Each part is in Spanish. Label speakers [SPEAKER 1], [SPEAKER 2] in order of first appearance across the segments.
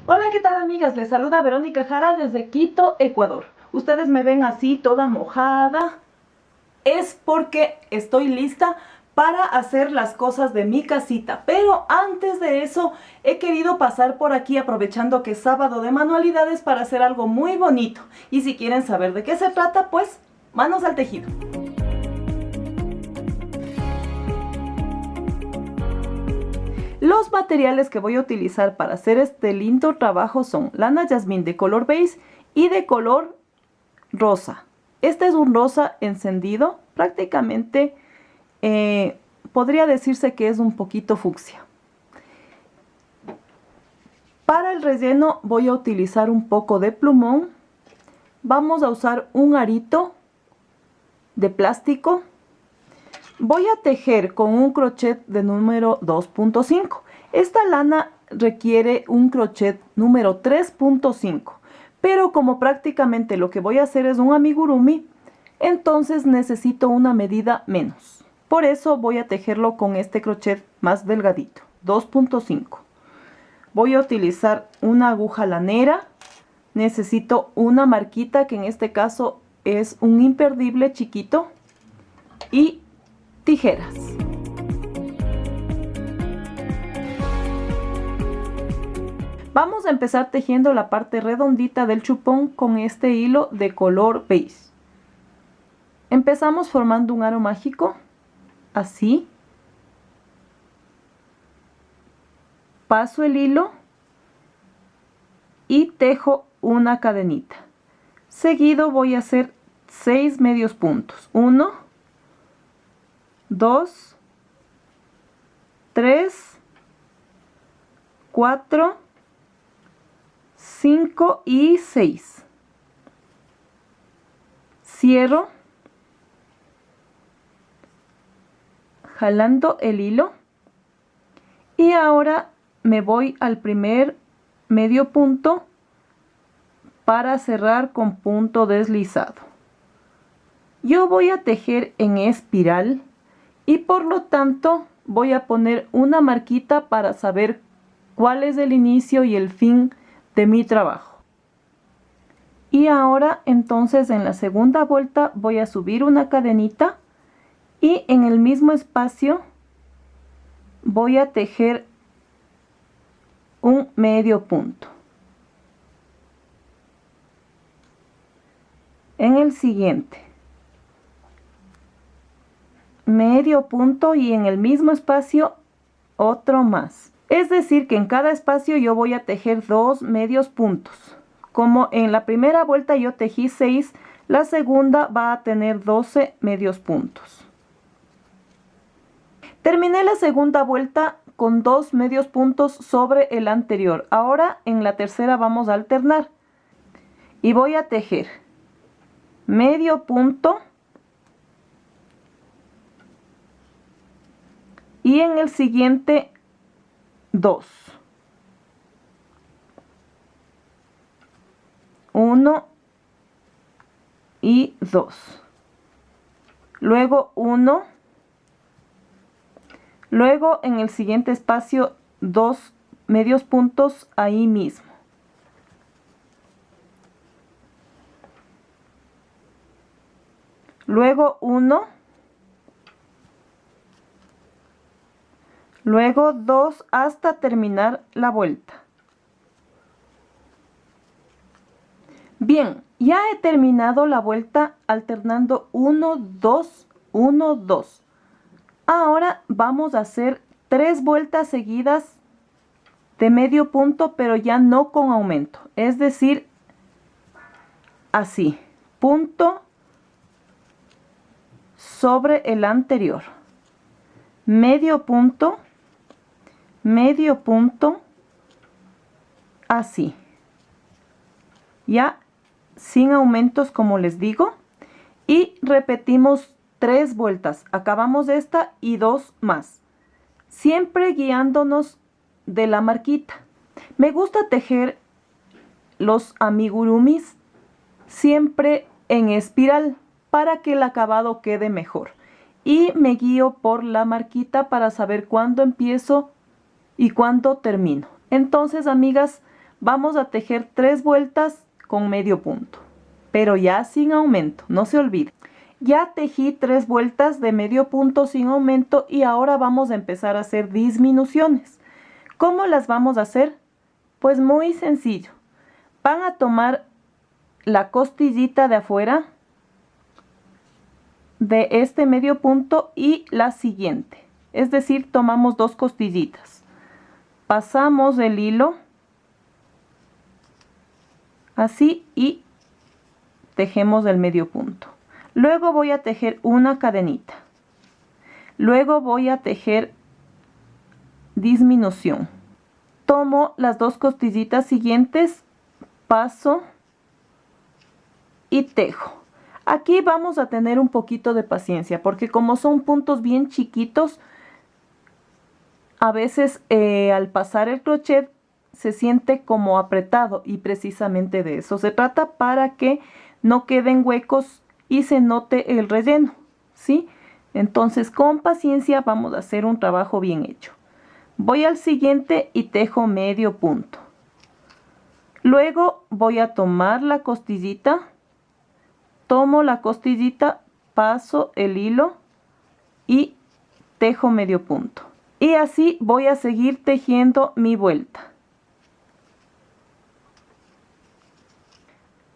[SPEAKER 1] Hola, ¿qué tal amigas? Les saluda Verónica Jara desde Quito, Ecuador. Ustedes me ven así toda mojada. Es porque estoy lista para hacer las cosas de mi casita. Pero antes de eso he querido pasar por aquí aprovechando que es sábado de manualidades para hacer algo muy bonito. Y si quieren saber de qué se trata, pues manos al tejido. Los materiales que voy a utilizar para hacer este lindo trabajo son lana jazmín de color beige y de color rosa. Este es un rosa encendido, prácticamente podría decirse que es un poquito fucsia. Para el relleno voy a utilizar un poco de plumón. Vamos a usar un arito de plástico. Voy a tejer con un crochet de número 2.5. Esta lana requiere un crochet número 3.5. Pero como prácticamente lo que voy a hacer es un amigurumi, entonces necesito una medida menos. Por eso voy a tejerlo con este crochet más delgadito, 2.5. Voy a utilizar una aguja lanera. Necesito una marquita, que en este caso es un imperdible chiquito, y tijeras. Vamos a empezar tejiendo la parte redondita del chupón con este hilo de color beige. Empezamos formando un aro mágico, así. Paso el hilo y tejo una cadenita. Seguido voy a hacer 6 medios puntos. 1, 2, 3, 4, 5 y 6. Cierro, jalando el hilo, y ahora me voy al primer medio punto para cerrar con punto deslizado. Yo voy a tejer en espiral y por lo tanto voy a poner una marquita para saber cuál es el inicio y el fin de mi trabajo. Y ahora entonces en la segunda vuelta voy a subir una cadenita y en el mismo espacio voy a tejer un medio punto. En el siguiente medio punto y en el mismo espacio otro más. Es decir que en cada espacio yo voy a tejer 2 medios puntos. Como en la primera vuelta yo tejí 6, la segunda va a tener 12 medios puntos. Terminé la segunda vuelta con 2 medios puntos sobre el anterior. Ahora en la tercera vamos a alternar y voy a tejer medio punto y en el siguiente 2. 1 y 2. Luego 1. Luego en el siguiente espacio 2 medios puntos ahí mismo. Luego 1. Luego 2 hasta terminar la vuelta. Bien, ya he terminado la vuelta alternando 1, 2, 1, 2. Ahora vamos a hacer 3 vueltas seguidas de medio punto, pero ya no con aumento. Es decir, así, punto sobre el anterior. Medio punto, así. Ya sin aumentos, como les digo, y repetimos 3 vueltas. Acabamos esta y 2 más, siempre guiándonos de la marquita. Me gusta tejer los amigurumis siempre en espiral para que el acabado quede mejor, y me guío por la marquita para saber cuándo empiezo y cuándo termino. Entonces, amigas, vamos a tejer 3 vueltas con medio punto, pero ya sin aumento, no se olvide. Ya tejí 3 vueltas de medio punto sin aumento y ahora vamos a empezar a hacer disminuciones. ¿Cómo las vamos a hacer? Pues muy sencillo. Van a tomar la costillita de afuera de este medio punto y la siguiente. Es decir, tomamos 2 costillitas. Pasamos el hilo así y tejemos el medio punto. Luego voy a tejer una cadenita. Luego voy a tejer disminución. Tomo las 2 costillitas siguientes, paso y tejo. Aquí vamos a tener un poquito de paciencia porque como son puntos bien chiquitos, a veces al pasar el crochet se siente como apretado y precisamente de eso se trata, para que no queden huecos y se note el relleno, ¿sí? Entonces con paciencia vamos a hacer un trabajo bien hecho. Voy al siguiente y tejo medio punto. Luego voy a tomar la costillita, tomo la costillita, paso el hilo y tejo medio punto. Y así voy a seguir tejiendo mi vuelta.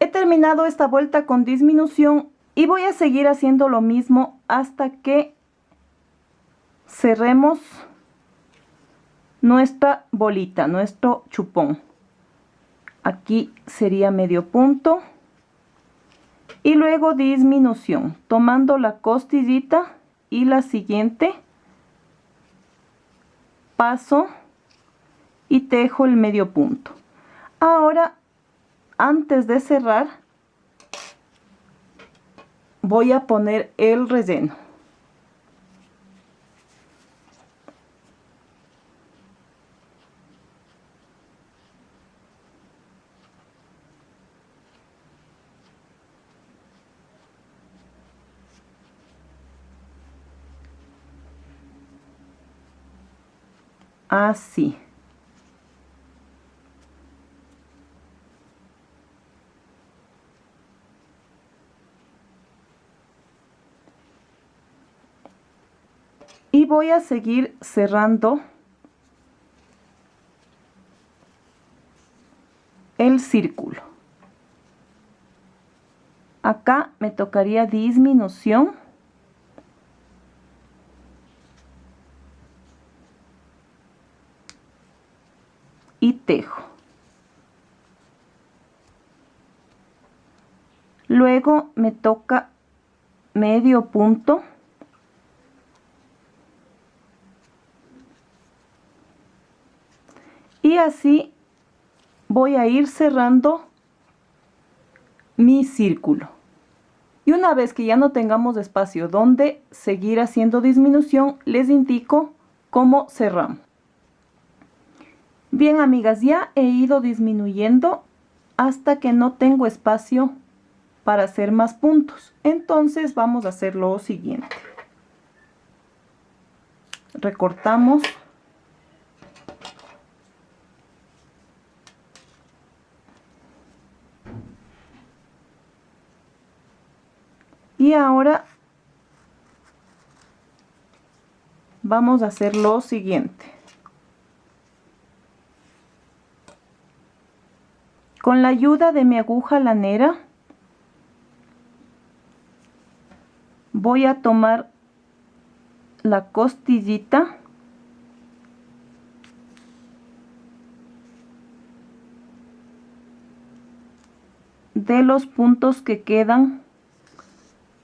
[SPEAKER 1] He terminado esta vuelta con disminución y voy a seguir haciendo lo mismo hasta que cerremos nuestra bolita, nuestro chupón. Aquí sería medio punto y luego disminución, tomando la costillita y la siguiente, paso y tejo el medio punto. Ahora, antes de cerrar, voy a poner el relleno. Así. Y voy a seguir cerrando el círculo. Acá me tocaría disminución. Y tejo. Luego me toca medio punto. Y así voy a ir cerrando mi círculo. Y una vez que ya no tengamos espacio donde seguir haciendo disminución, les indico cómo cerramos. Bien, amigas, ya he ido disminuyendo hasta que no tengo espacio para hacer más puntos. Entonces vamos a hacer lo siguiente. Recortamos. Y ahora vamos a hacer lo siguiente. Con la ayuda de mi aguja lanera voy a tomar la costillita de los puntos que quedan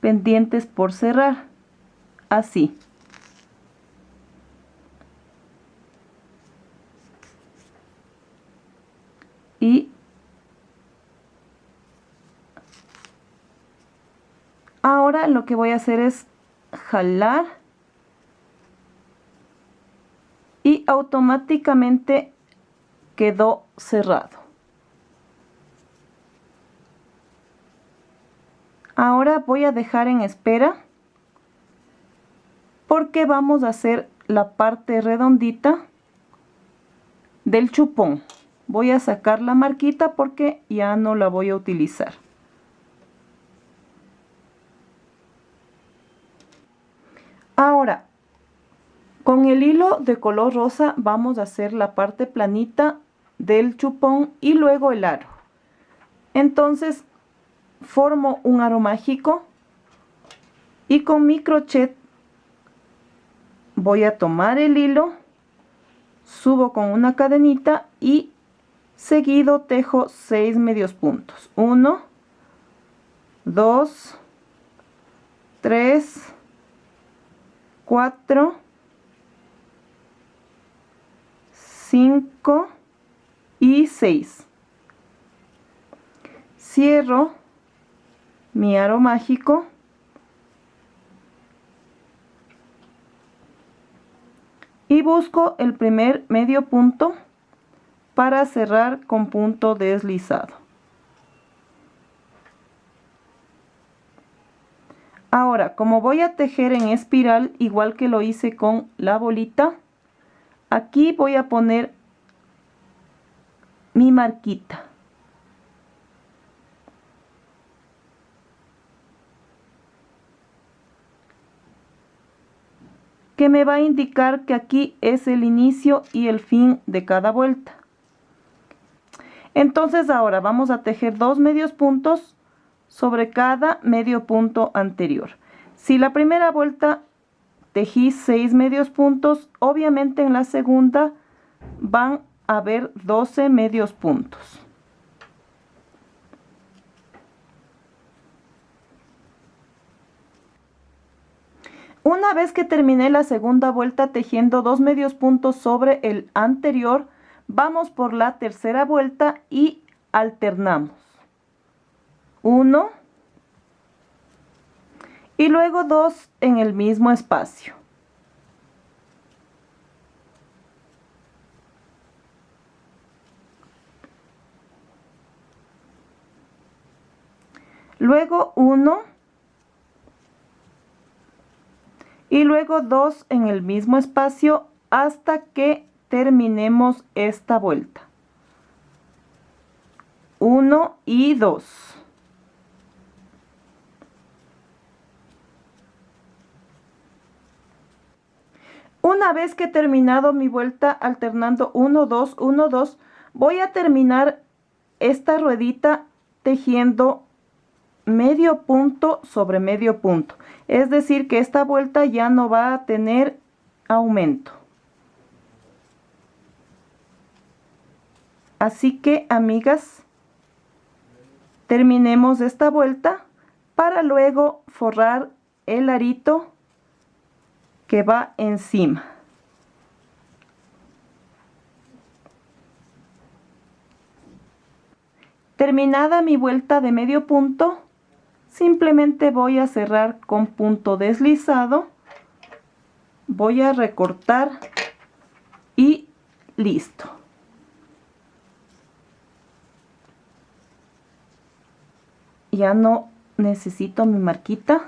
[SPEAKER 1] pendientes por cerrar, así. Y ahora lo que voy a hacer es jalar y automáticamente quedó cerrado. Ahora voy a dejar en espera porque vamos a hacer la parte redondita del chupón. voy a sacar la marquita porque ya no la voy a utilizar. Ahora, con el hilo de color rosa vamos a hacer la parte planita del chupón y luego el aro. Entonces, formo un aro mágico y con mi crochet voy a tomar el hilo, subo con una cadenita y seguido tejo 6 medios puntos. 1, 2, 3, 4, 5 y 6. Cierro mi aro mágico y busco el primer medio punto para cerrar con punto deslizado. Ahora, como voy a tejer en espiral, igual que lo hice con la bolita, aquí voy a poner mi marquita. Que me va a indicar que aquí es el inicio y el fin de cada vuelta. Entonces ahora vamos a tejer 2 medios puntos sobre cada medio punto anterior. Si la primera vuelta tejí 6 medios puntos, obviamente en la segunda van a haber 12 medios puntos. Una vez que terminé la segunda vuelta tejiendo 2 medios puntos sobre el anterior, vamos por la tercera vuelta y alternamos. 1 y luego 2 en el mismo espacio. Luego 1 y luego 2 en el mismo espacio hasta que terminemos esta vuelta. 1 y 2. Una vez que he terminado mi vuelta alternando 1, 2, 1, 2, voy a terminar esta ruedita tejiendo medio punto sobre medio punto. Es decir, que esta vuelta ya no va a tener aumento. Así que, amigas, terminemos esta vuelta para luego forrar el arito que va encima. Terminada mi vuelta de medio punto, simplemente voy a cerrar con punto deslizado, voy a recortar y listo. Ya no necesito mi marquita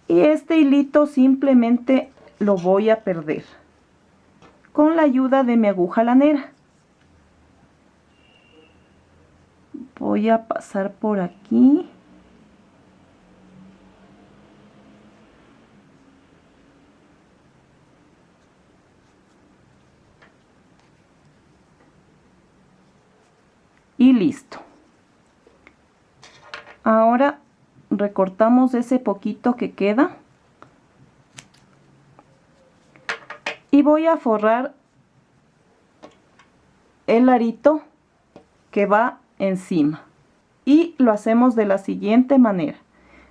[SPEAKER 1] y este hilito simplemente lo voy a perder con la ayuda de mi aguja lanera. Voy a pasar por aquí. Y listo. Ahora recortamos ese poquito que queda. Y voy a forrar el arito que va encima. Y lo hacemos de la siguiente manera.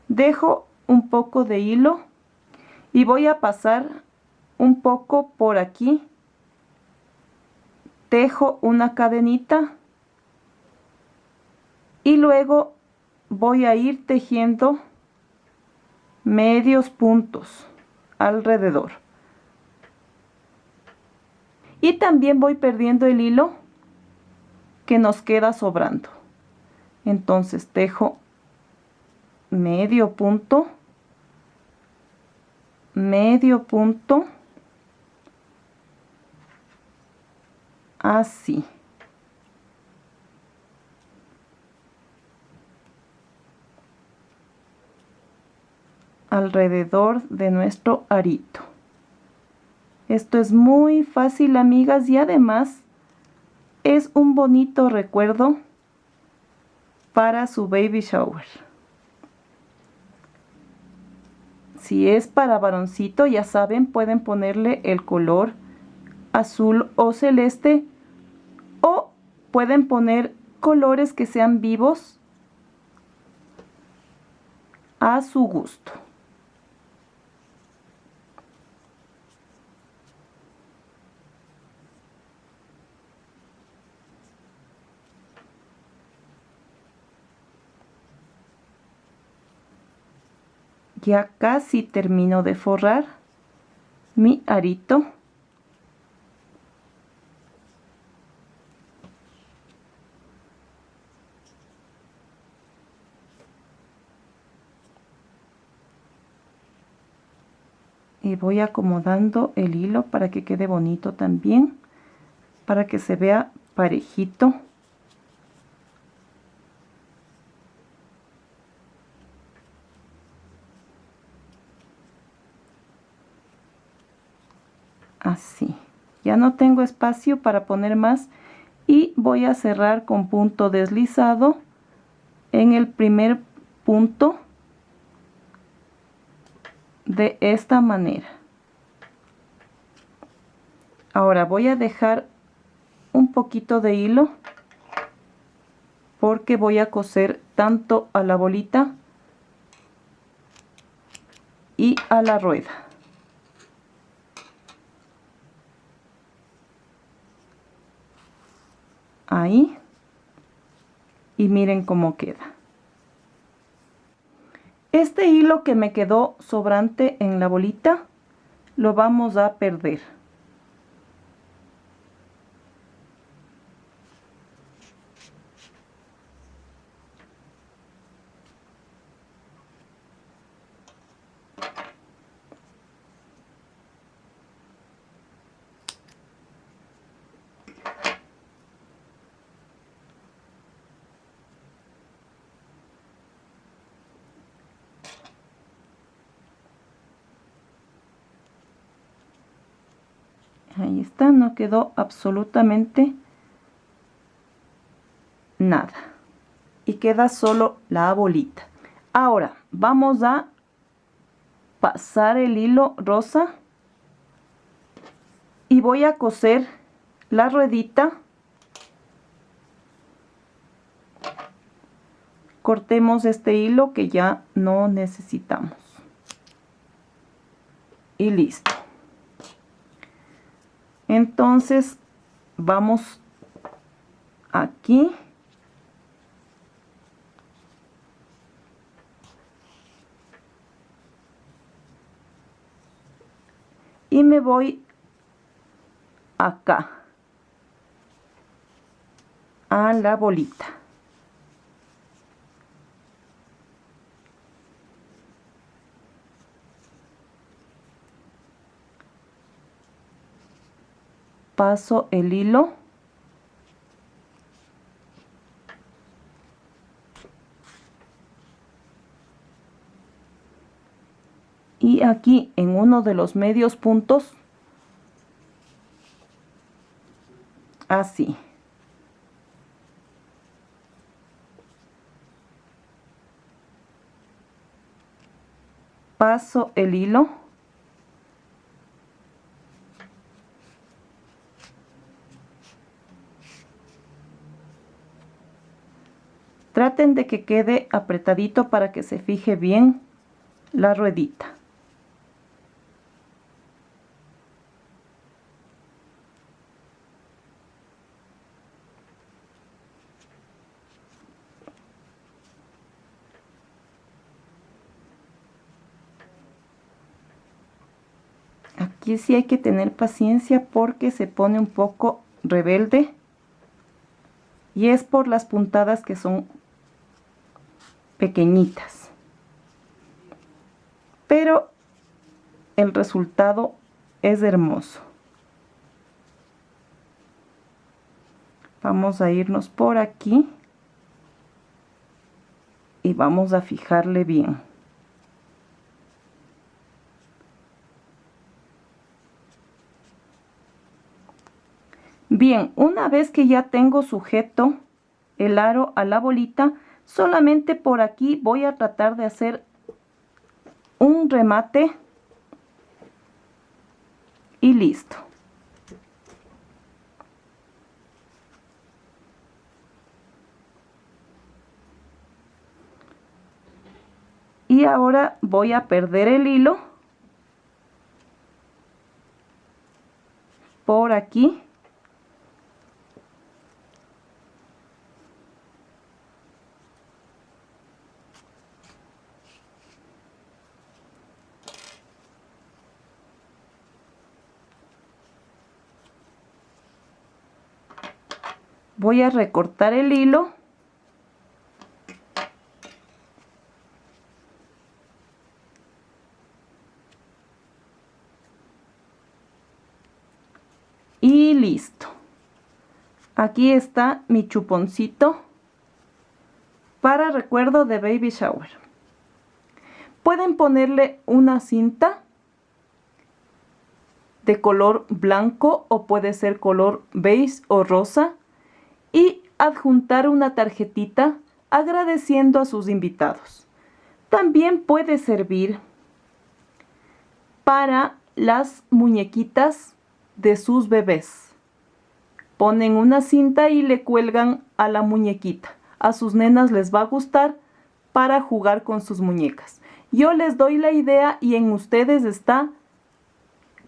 [SPEAKER 1] Dejo un poco de hilo y voy a pasar un poco por aquí. Tejo una cadenita y luego voy a ir tejiendo medios puntos alrededor. Y también voy perdiendo el hilo que nos queda sobrando. Entonces tejo medio punto, así. alrededor de nuestro arito. Esto es muy fácil, amigas, y además es un bonito recuerdo para su baby shower. Si es para varoncito, ya saben, pueden ponerle el color azul o celeste, o pueden poner colores que sean vivos a su gusto. Ya casi termino de forrar mi arito. Y voy acomodando el hilo para que quede bonito también, para que se vea parejito. Así. Ya no tengo espacio para poner más y voy a cerrar con punto deslizado en el primer punto de esta manera. Ahora voy a dejar un poquito de hilo porque voy a coser tanto a la bolita y a la rueda. Ahí. Y miren cómo queda. Este hilo que me quedó sobrante en la bolita lo vamos a perder. Ahí está, no quedó absolutamente nada. Y queda solo la bolita. Ahora vamos a pasar el hilo rosa y voy a coser la ruedita. Cortemos este hilo que ya no necesitamos. Y listo. Entonces vamos aquí. Y me voy acá a la bolita. Paso el hilo. Y aquí en uno de los medios puntos, así. Paso el hilo. Traten de que quede apretadito para que se fije bien la ruedita. Aquí sí hay que tener paciencia porque se pone un poco rebelde. Y es por las puntadas que son pequeñitas. Pero el resultado es hermoso. Vamos a irnos por aquí. Y vamos a fijarle bien. Bien, una vez que ya tengo sujeto el aro a la bolita, solamente por aquí voy a tratar de hacer un remate y listo. Y ahora voy a perder el hilo por aquí. Voy a recortar el hilo. Y listo. Aquí está mi chuponcito para recuerdo de baby shower. Pueden ponerle una cinta de color blanco o puede ser color beige o rosa y adjuntar una tarjetita agradeciendo a sus invitados. También puede servir para las muñequitas de sus bebés. Ponen una cinta y le cuelgan a la muñequita. A sus nenas les va a gustar para jugar con sus muñecas. Yo les doy la idea y en ustedes está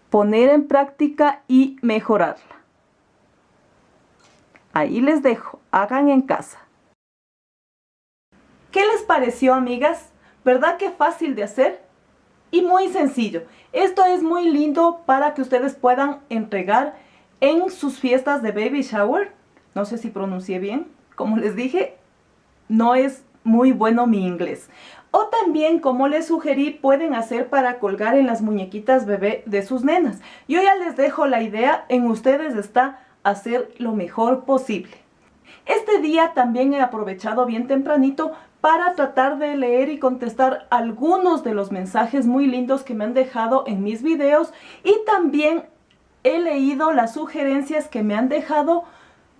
[SPEAKER 1] poner en práctica y mejorarla. Ahí les dejo, hagan en casa. ¿Qué les pareció, amigas? ¿Verdad que fácil de hacer? Y muy sencillo. Esto es muy lindo para que ustedes puedan entregar en sus fiestas de baby shower. No sé si pronuncié bien. Como les dije, no es muy bueno mi inglés. O también, como les sugerí, pueden hacer para colgar en las muñequitas bebé de sus nenas. Yo ya les dejo la idea, en ustedes está hacer lo mejor posible. Este día también he aprovechado bien tempranito para tratar de leer y contestar algunos de los mensajes muy lindos que me han dejado en mis videos y también he leído las sugerencias que me han dejado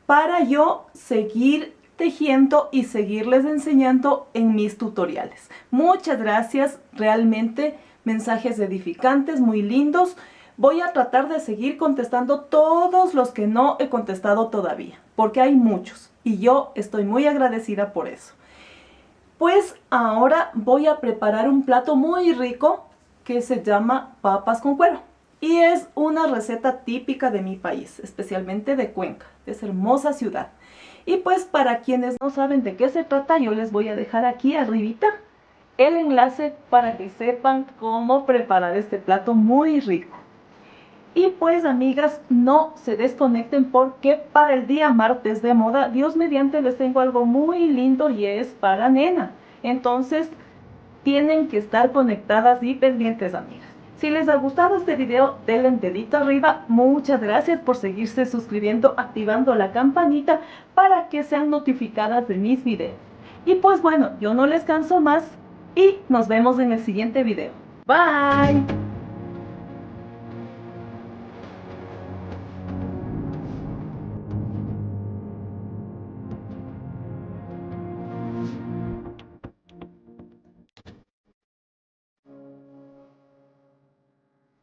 [SPEAKER 1] para yo seguir tejiendo y seguirles enseñando en mis tutoriales. Muchas gracias, realmente mensajes edificantes, muy lindos. Voy a tratar de seguir contestando todos los que no he contestado todavía, porque hay muchos y yo estoy muy agradecida por eso. Pues ahora voy a preparar un plato muy rico que se llama papas con cuero. Y es una receta típica de mi país, especialmente de Cuenca, de esa hermosa ciudad. Y pues para quienes no saben de qué se trata, yo les voy a dejar aquí arribita el enlace para que sepan cómo preparar este plato muy rico. Y pues, amigas, no se desconecten porque para el día martes de moda, Dios mediante, les tengo algo muy lindo y es para nena. Entonces, tienen que estar conectadas y pendientes, amigas. Si les ha gustado este video, denle un dedito arriba. Muchas gracias por seguirse suscribiendo, activando la campanita para que sean notificadas de mis videos. Y pues bueno, yo no les canso más y nos vemos en el siguiente video. Bye.